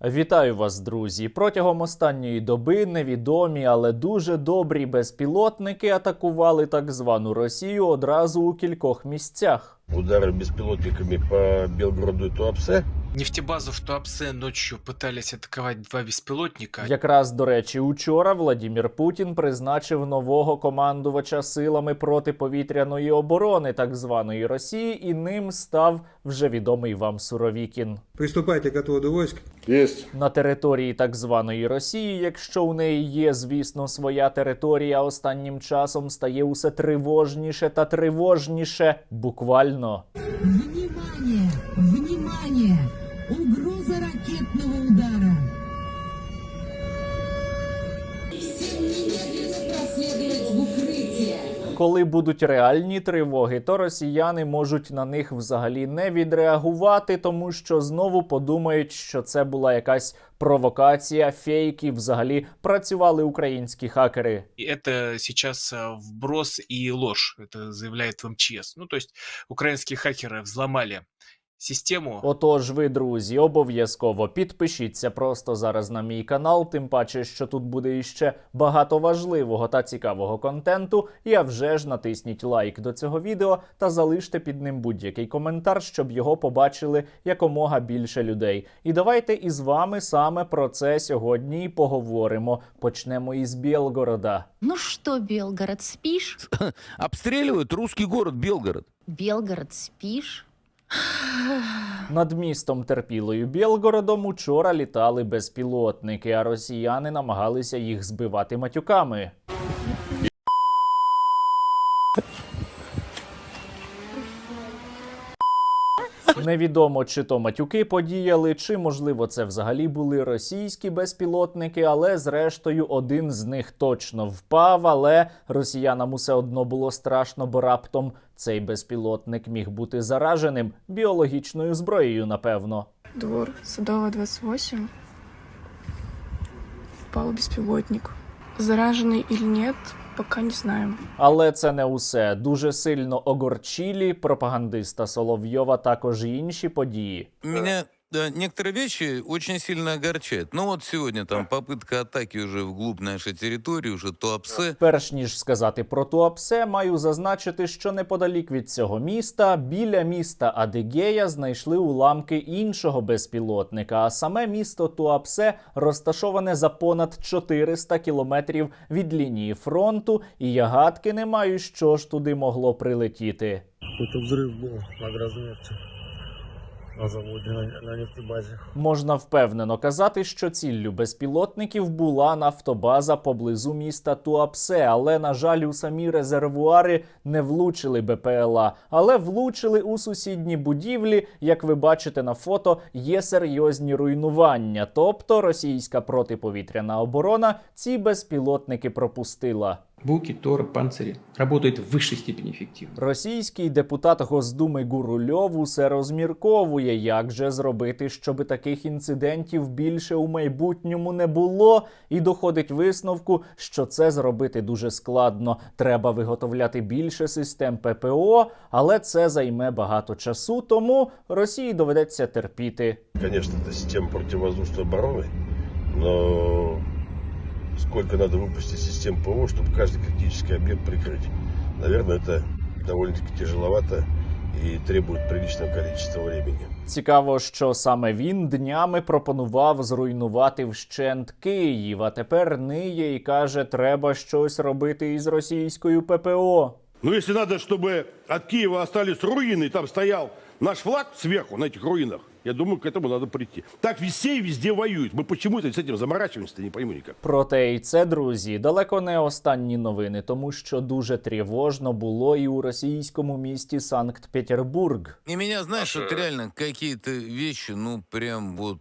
Вітаю вас, друзі! Протягом останньої доби невідомі, але дуже добрі безпілотники атакували так звану Росію одразу у кількох місцях. Удары беспилотниками по Белгороду и Туапсе. Нефтебазу в Туапсе ночью пытались атаковать два беспилотника. Якраз, до речі, учора Владімір Путін призначив нового командувача силами протиповітряної оборони так званої Росії, і ним став вже відомий вам Суровікін. Приступайте к отводу войск. Есть. На території так званої Росії, якщо у неї є, звісно, своя територія, останнім часом стає усе тривожніше та тривожніше, буквально. Внимание! Внимание! Угроза ракетного удара! Всем немедленно проследовать в укрытие! Коли будуть реальні тривоги, то росіяни можуть на них взагалі не відреагувати, тому що знову подумають, що це була якась провокація, фейк, і взагалі працювали українські хакери. И это сейчас вброс и ложь, это заявляет в МЧС. Ну, то есть украинские хакеры взломали систему. Отож ви, друзі, обов'язково підпишіться просто зараз на мій канал, тим паче, що тут буде іще багато важливого та цікавого контенту, і а вже ж натисніть лайк до цього відео та залиште під ним будь-який коментар, щоб його побачили якомога більше людей. І давайте із вами саме про це сьогодні і поговоримо. Почнемо із Білгорода. Ну что, Белгород, спишь? Обстреливают русский город Белгород. Белгород, спишь? Над містом терпілою Білгородом учора літали безпілотники, а росіяни намагалися їх збивати матюками. Невідомо, чи то матюки подіяли, чи, можливо, це взагалі були російські безпілотники, але, зрештою, один з них точно впав, але росіянам усе одно було страшно, бо раптом цей безпілотник міг бути зараженим біологічною зброєю, напевно. Двор Садовая, 28. Впал беспилотник. Зараженный или нет, пока не знаем. Але це не усе. Дуже сильно огорчилі пропагандиста Соловйова також і інші події. Меня некоторые вещи очень сильно огорчают. Ну вот сегодня там попытка атаки уже вглубь нашей территории, уже Туапсе. Перш ніж сказати про Туапсе, маю зазначити, що неподалік від цього міста, біля міста Адигея, знайшли уламки іншого безпілотника, а саме місто Туапсе розташоване за понад 400 кілометрів від лінії фронту, і я гадки не маю, що ж туди могло прилетіти. Какой-то взрыв был на Грознефти, на заводе, на нефтебазе. Можна впевнено казати, що ціллю безпілотників була нафтобаза поблизу міста Туапсе, але, на жаль, у самі резервуари не влучили БПЛА, але влучили у сусідні будівлі. Як ви бачите на фото, є серйозні руйнування, тобто російська протиповітряна оборона ці безпілотники пропустила. Буки, Торы, панцири работают в высшей степени эффективно. Російський депутат Госдуми Гурульов усе розмірковує, як же зробити, щоб таких інцидентів більше у майбутньому не було, і доходить висновку, що це зробити дуже складно. Треба виготовляти більше систем ППО, але це займе багато часу, тому Росії доведеться терпіти. Конечно, это система противовоздушной обороны, но сколько надо выпустить систем ПВО, чтобы каждый критический объект прикрыть? Наверное, это довольно-таки тяжеловато и требует приличного количества времени. Цікаво, що саме він днями пропонував зруйнувати вщент Київ, а тепер ниє і каже, треба щось робити із російською ППО. Ну, если надо, чтобы от Киева остались руины, и там стоял наш флаг сверху на этих руинах, я думаю, к этому надо прийти. Так везде и везде воюют. Мы почему-то с этим заморачиваемся, не пойму никак. Проте і це, друзі, далеко не останні новини, тому що дуже тривожно було і у російському місті Санкт-Петербург. И меня, знаешь, вот реально какие-то вещи, ну, прям вот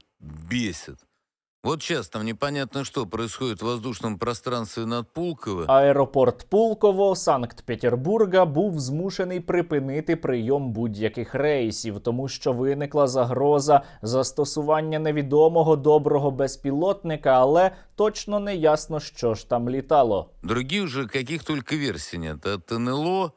бесят. Вот сейчас там непонятно, что происходит в воздушном пространстве над Пулково. Аеропорт Пулково Санкт-Петербурга був змушений припинити прийом будь-яких рейсів, тому що виникла загроза застосування невідомого доброго безпілотника, але точно не ясно, що ж там літало. Других же каких только версий нет. От НЛО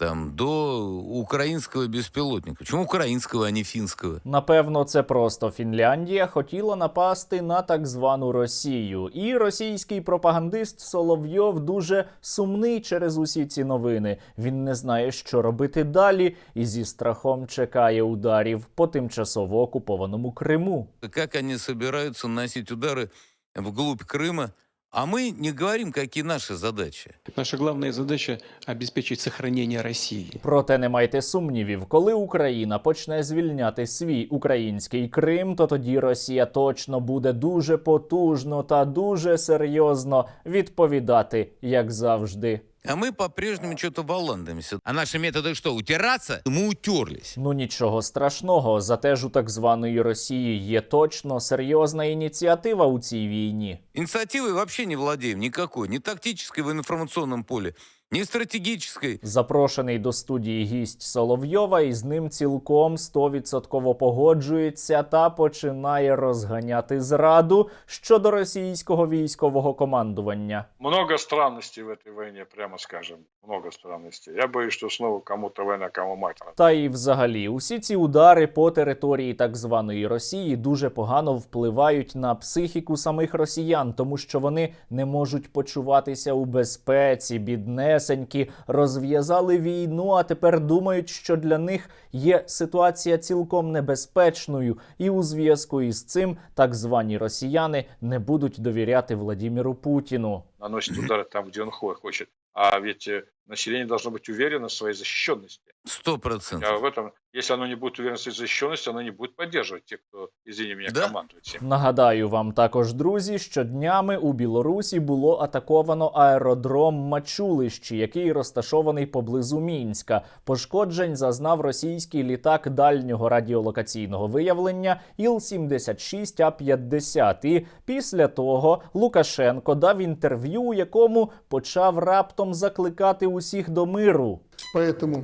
там, до украинского беспилотника. Почему украинского, а не финского? Напевно, це просто Фінляндія хотіла напасти на так звану Росію. І російський пропагандист Соловйов дуже сумний через усі ці новини. Він не знає, що робити далі, і зі страхом чекає ударів по тимчасово окупованому Криму. Как они собираются наносить удары вглубь Крыма? А мы не говорим, какие наши задачи. Наша главная задача – обеспечить сохранение России. Проте не майте сумнівів, коли Україна почне звільняти свій український Крим, то тоді Росія точно буде дуже потужно та дуже серйозно відповідати, як завжди. А мы по-прежнему что-то валандамся. А наши методы что, утираться? Мы утерлись. Ну нічого страшного, зате ж у так званої Росії є точно серйозна ініціатива у цій війні. Инициативой вообще не владеем никакой. Ни тактической в информационном поле, ни стратегической. Запрошений до студії гість Соловйова і з ним цілком 100% погоджується та починає розганяти зраду щодо російського військового командування. Много странностей в этой войне, прямо скажем. Много странностей. Я боюсь, что снова кому-то война, кому мать. Та і взагалі, усі ці удари по території так званої Росії дуже погано впливають на психіку самих росіян, тому що вони не можуть почуватися у безпеці, біднесенькі, розв'язали війну, а тепер думають, що для них є ситуація цілком небезпечною, і у зв'язку із цим так звані росіяни не будуть довіряти Владіміру Путіну. Наносит удары там, где он хочет. А ведь население должно быть уверено в своей защищенности. 100%. А в этом, если оно не будет уверено в своей защищенности, оно не будет поддерживать тех, кто, извини меня, Да? командует всем. Нагадаю вам також, друзі, що днями у Білорусі було атаковано аеродром Мачулищі, який розташований поблизу Мінська. Пошкоджень зазнав російський літак дальнього радіолокаційного виявлення Іл-76А-50. І після того Лукашенко дав інтерв'ю, у якому почав раптом закликати усіх до миру. Поэтому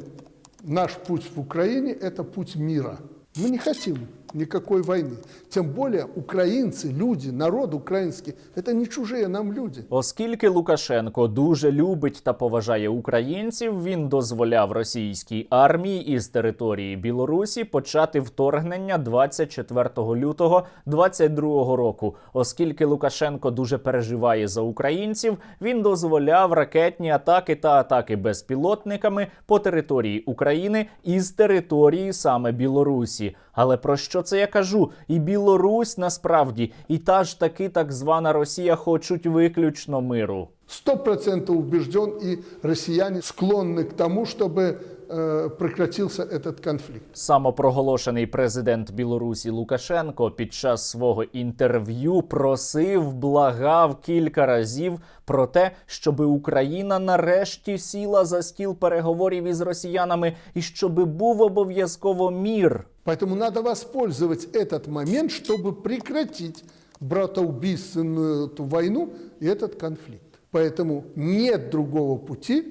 наш путь в Украине – это путь мира. Мы не хотим никакой войны. Тем более украинцы, люди, народ украинский – это не чужие нам люди. Оскільки Лукашенко дуже любить та поважає українців, він дозволяв російській армії із території Білорусі почати вторгнення 24 лютого 2022 року. Оскільки Лукашенко дуже переживає за українців, він дозволяв ракетні атаки та атаки безпілотниками по території України із території саме Білорусі. Але про що це я кажу? І Білорусь насправді, і та ж таки так звана Росія хочуть виключно миру. 100% убежден, и россияне склонны к тому, чтобы прекратился этот конфликт. Самопроголошений президент Білорусі Лукашенко під час свого інтерв'ю просив, благав кілька разів про те, щоб Україна нарешті сіла за стіл переговорів із росіянами і щоб був обов'язково мір. Поэтому надо воспользовать этот момент, чтобы прекратить братоубийственную эту войну и этот конфликт. Поэтому нет другого пути,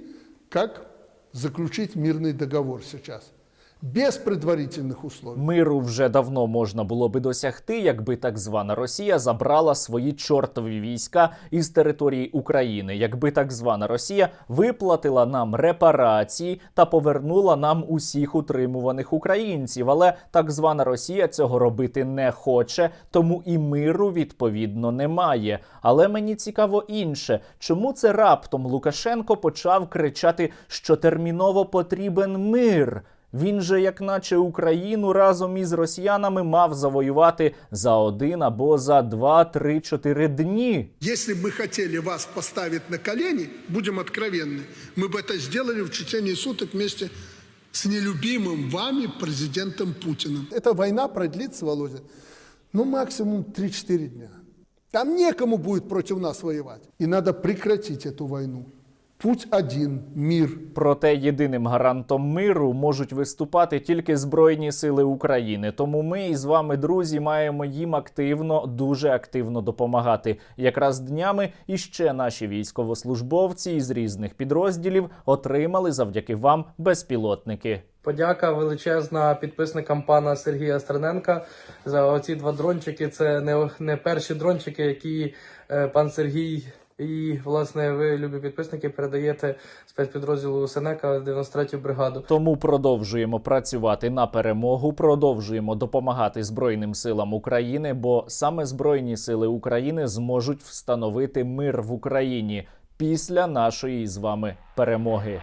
как заключить мирный договор сейчас. Без предварительних условий. Миру вже давно можна було би досягти, якби так звана Росія забрала свої чортові війська із території України, якби так звана Росія виплатила нам репарації та повернула нам усіх утримуваних українців. Але так звана Росія цього робити не хоче, тому і миру відповідно немає. Але мені цікаво інше, чому це раптом Лукашенко почав кричати, що терміново потрібен мир? Він же, як наче Україну разом із росіянами мав завоювати за 1 або за 2, 3, 4 дні. Если бы мы хотели вас поставить на колени, будем откровенны, мы бы это сделали в течение суток вместе с нелюбимым вами президентом Путиным. Эта война продлится, Володя, максимум 3-4 дня. Там некому будет против нас воевать. И надо прекратить эту войну. Путь один – мир. Проте єдиним гарантом миру можуть виступати тільки Збройні Сили України. Тому ми із вами, друзі, маємо їм активно, дуже активно допомагати. Якраз днями іще наші військовослужбовці із різних підрозділів отримали завдяки вам безпілотники. Подяка величезна підписникам пана Сергія Стерненка за оці 2 дрончики. Це не перші дрончики, які пан Сергій І, власне, ви, любі підписники, передаєте спецпідрозділу Сенека 93-ю бригаду. Тому продовжуємо працювати на перемогу, продовжуємо допомагати Збройним силам України, бо саме Збройні сили України зможуть встановити мир в Україні після нашої з вами перемоги.